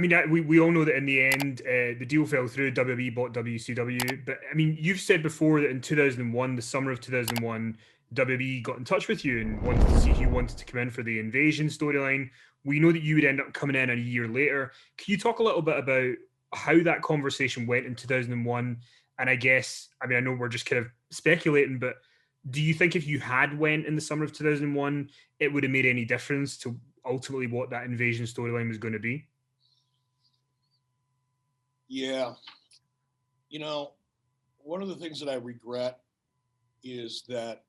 mean, we all know that in the end, the deal fell through. WWE bought WCW, but I mean, you've said before that in 2001, the summer of 2001, WWE got in touch with you and wanted to see if you wanted to come in for the Invasion storyline. We know that you would end up coming in a year later. Can you talk a little bit about how that conversation went in 2001? And I guess, I mean, I know we're just kind of speculating, but do you think if you had went in the summer of 2001, it would have made any difference to ultimately what that Invasion storyline was going to be? Yeah. You know, one of the things that I regret is that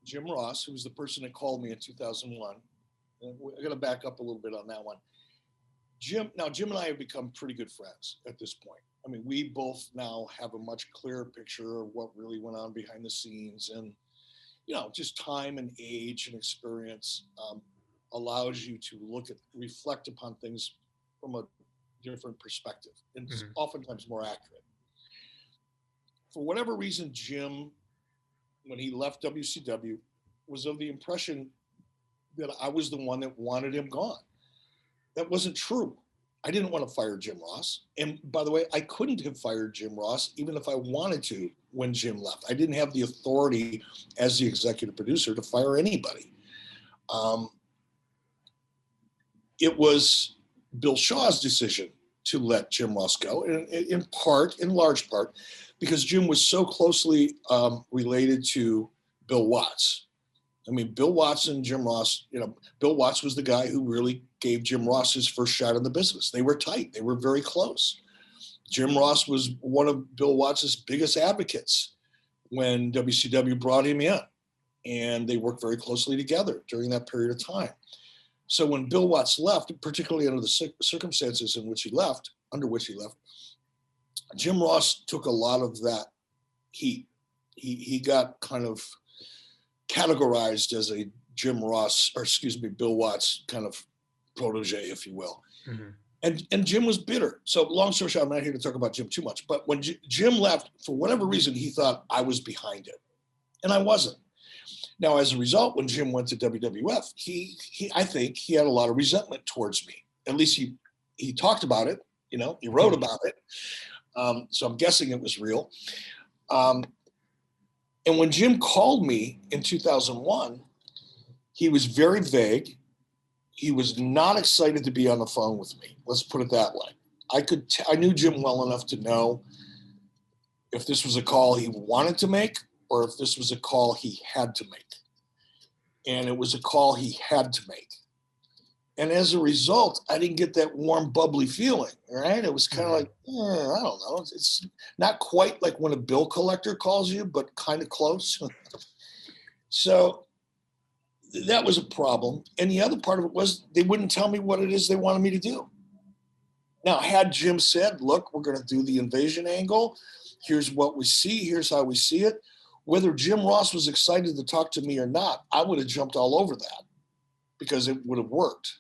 Jim Ross, who was the person that called me in 2001, and I got to back up a little bit on that one. Jim and I have become pretty good friends at this point. I mean, we both now have a much clearer picture of what really went on behind the scenes, and just time and age and experience allows you to reflect upon things from a different perspective, and oftentimes more accurate. For whatever reason, Jim, when he left WCW, was of the impression that I was the one that wanted him gone. That wasn't true. I didn't want to fire Jim Ross. And by the way, I couldn't have fired Jim Ross even if I wanted to when Jim left. I didn't have the authority as the executive producer to fire anybody. It was Bill Shaw's decision to let Jim Ross go, in large part, because Jim was so closely related to Bill Watts. I mean, Bill Watts and Jim Ross, Bill Watts was the guy who really gave Jim Ross his first shot in the business. They were tight. They were very close. Jim Ross was one of Bill Watts' biggest advocates when WCW brought him in, and they worked very closely together during that period of time. So when Bill Watts left, particularly under the circumstances under which he left, Jim Ross took a lot of that heat. He got kind of categorized as a Bill Watts kind of protege, if you will. Mm-hmm. And Jim was bitter. So long story short, I'm not here to talk about Jim too much, but when Jim left, for whatever reason, he thought I was behind it, and I wasn't. Now, as a result, when Jim went to WWF, I think he had a lot of resentment towards me. At least he talked about it, he wrote about it. So I'm guessing it was real. And when Jim called me in 2001, he was very vague. He was not excited to be on the phone with me. Let's put it that way. I knew Jim well enough to know if this was a call he wanted to make or if this was a call he had to make. And it was a call he had to make. And as a result, I didn't get that warm, bubbly feeling, right? It was kind of like, I don't know. It's not quite like when a bill collector calls you, but kind of close. So that was a problem. And the other part of it was they wouldn't tell me what it is they wanted me to do. Now, had Jim said, look, we're going to do the Invasion angle. Here's what we see. Here's how we see it. Whether Jim Ross was excited to talk to me or not, I would have jumped all over that because it would have worked.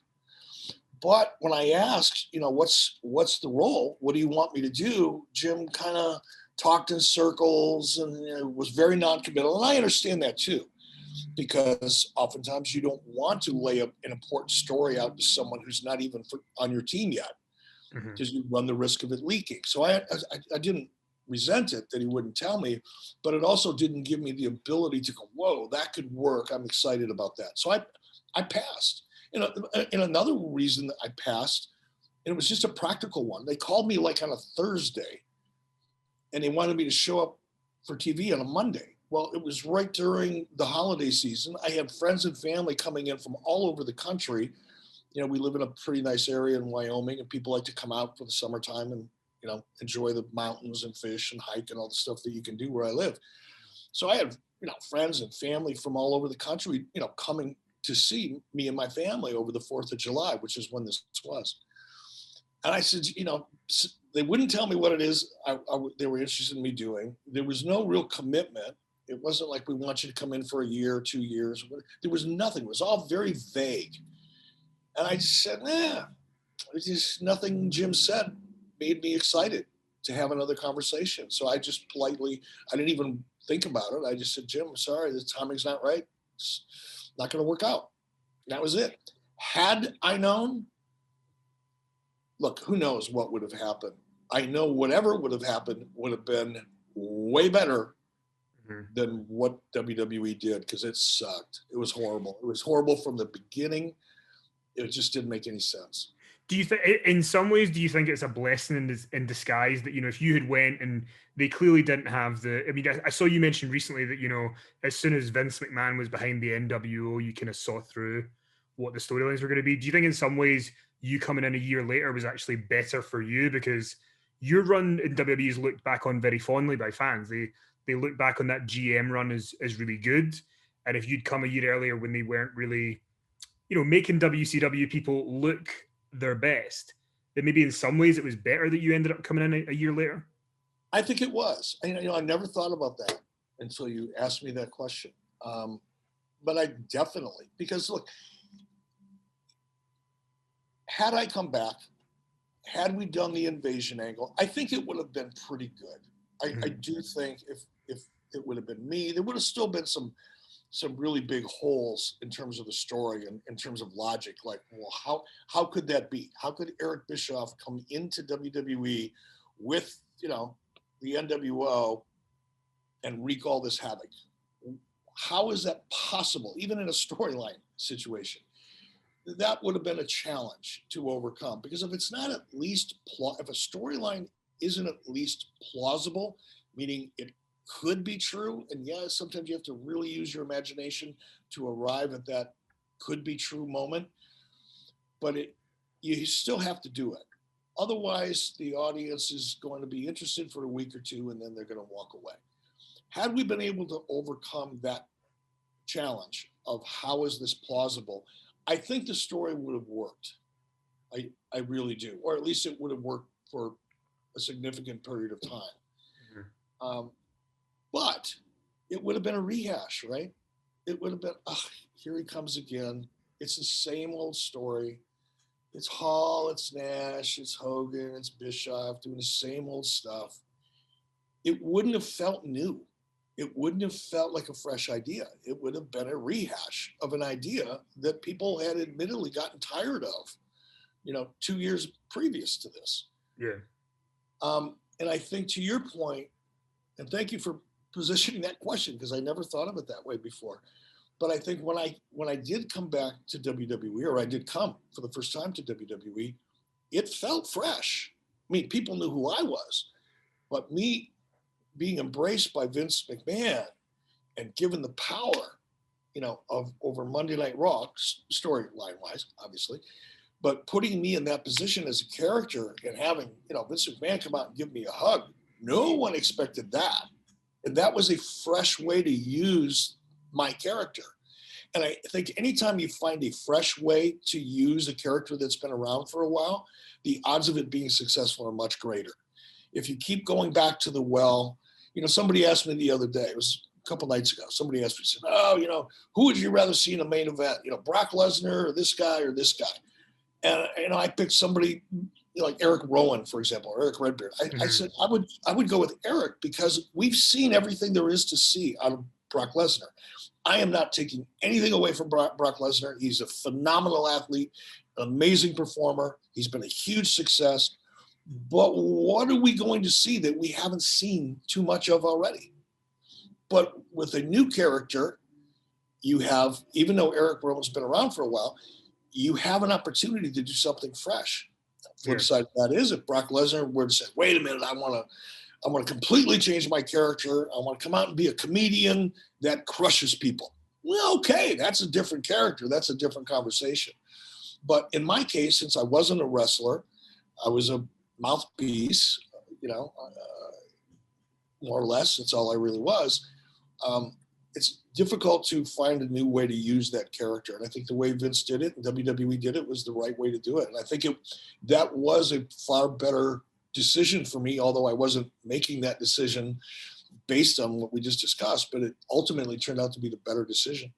But when I asked, what's the role? What do you want me to do? Jim kind of talked in circles and was very non-committal. And I understand that too, because oftentimes you don't want to lay an important story out to someone who's not even on your team yet, because you run the risk of it leaking. So I didn't resent it that he wouldn't tell me, but it also didn't give me the ability to go, whoa, that could work. I'm excited about that. So I passed. And another reason that I passed, and it was just a practical one. They called me like on a Thursday, and they wanted me to show up for TV on a Monday. Well, it was right during the holiday season. I had friends and family coming in from all over the country. We live in a pretty nice area in Wyoming, and people like to come out for the summertime and enjoy the mountains and fish and hike and all the stuff that you can do where I live. So I had, friends and family from all over the country, coming to see me and my family over the 4th of July, which is when this was. And I said, they wouldn't tell me what it is they were interested in me doing. There was no real commitment. It wasn't like, we want you to come in for a year or 2 years. There was nothing. It was all very vague. And I just said, it's just nothing Jim said made me excited to have another conversation. So I just politely, I didn't even think about it. I just said, Jim, I'm sorry, the timing's not right. It's not going to work out. And that was it. Had I known, look, who knows what would have happened. I know whatever would have happened would have been way better than what WWE did, because it sucked. It was horrible. It was horrible from the beginning. It just didn't make any sense. Do you think, in some ways, do you think it's a blessing in disguise that, if you had went and they clearly didn't have the, I mean, I saw you mention recently that, as soon as Vince McMahon was behind the NWO, you kind of saw through what the storylines were going to be. Do you think in some ways you coming in a year later was actually better for you, because your run in WWE is looked back on very fondly by fans? They look back on that GM run as really good. And if you'd come a year earlier when they weren't really, making WCW people look their best, then maybe in some ways it was better that you ended up coming in a year later. I think it was. I never thought about that until you asked me that question. But I definitely, because look, had I come back, had we done the invasion angle, I think it would have been pretty good. I do think if it would have been me, there would have still been some really big holes in terms of the story and in terms of logic. Like, well, how could that be? How could Eric Bischoff come into WWE with, the NWO and wreak all this havoc? How is that possible, even in a storyline situation? That would have been a challenge to overcome, because if it's not at least, if a storyline isn't at least plausible, meaning it could be true, and sometimes you have to really use your imagination to arrive at that could be true moment, but you still have to do it. Otherwise, the audience is going to be interested for a week or two, and then they're going to walk away. Had we been able to overcome that challenge of how is this plausible, I think the story would have worked. I really do, or at least it would have worked for a significant period of time. But it would have been a rehash, right? It would have been, here he comes again. It's the same old story. It's Hall, it's Nash, it's Hogan, it's Bischoff doing the same old stuff. It wouldn't have felt new. It wouldn't have felt like a fresh idea. It would have been a rehash of an idea that people had admittedly gotten tired of, 2 years previous to this. Yeah. And I think, to your point, and thank you for positioning that question, because I never thought of it that way before. But I think when I did come back to WWE, or I did come for the first time to WWE, it felt fresh. I mean, people knew who I was, but me being embraced by Vince McMahon and given the power, of over Monday Night Raw, storyline wise, obviously, but putting me in that position as a character and having, Vince McMahon come out and give me a hug, no one expected that. And that was a fresh way to use my character. And I think anytime you find a fresh way to use a character that's been around for a while, the odds of it being successful are much greater. If you keep going back to the well, somebody asked me the other day, it was a couple nights ago, somebody asked me, said, who would you rather see in a main event? Brock Lesnar or this guy or this guy? And I picked somebody like Eric Rowan, for example, or Eric Redbeard. I said I would go with Eric, because we've seen everything there is to see out of Brock Lesnar. I am not taking anything away from Brock Lesnar. He's a phenomenal athlete, an amazing performer. He's been a huge success. But what are we going to see that we haven't seen too much of already? But with a new character, you have, even though Eric Rowan's been around for a while, you have an opportunity to do something fresh. Flip side of that is, if Brock Lesnar were to say, wait a minute, I want to completely change my character. I want to come out and be a comedian that crushes people. Well, okay, that's a different character. That's a different conversation. But in my case, since I wasn't a wrestler, I was a mouthpiece, more or less. That's all I really was. It's difficult to find a new way to use that character. And I think the way Vince did it and WWE did it was the right way to do it. And I think that was a far better decision for me, although I wasn't making that decision based on what we just discussed, but it ultimately turned out to be the better decision.